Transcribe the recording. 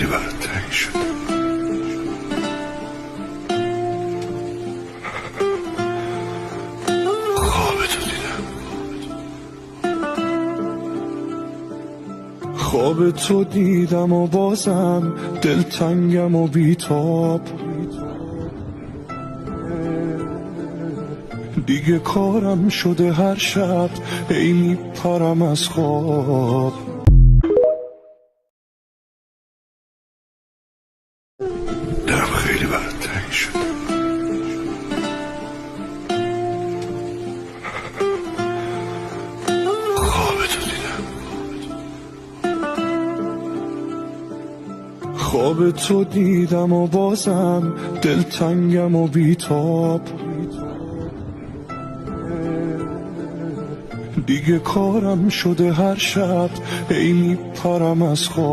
برات تنگ شد. خواب تو دیدم و بازم دلتنگم و بیتاب. دیگه کارم شده هر شب ای میپرم از خواب. دلم خیلی برات تنگ شد. خواب تو دیدم و بازم دلتنگم و بیتاب. دیگه کارم شده هر شب ای میپرم از خواب.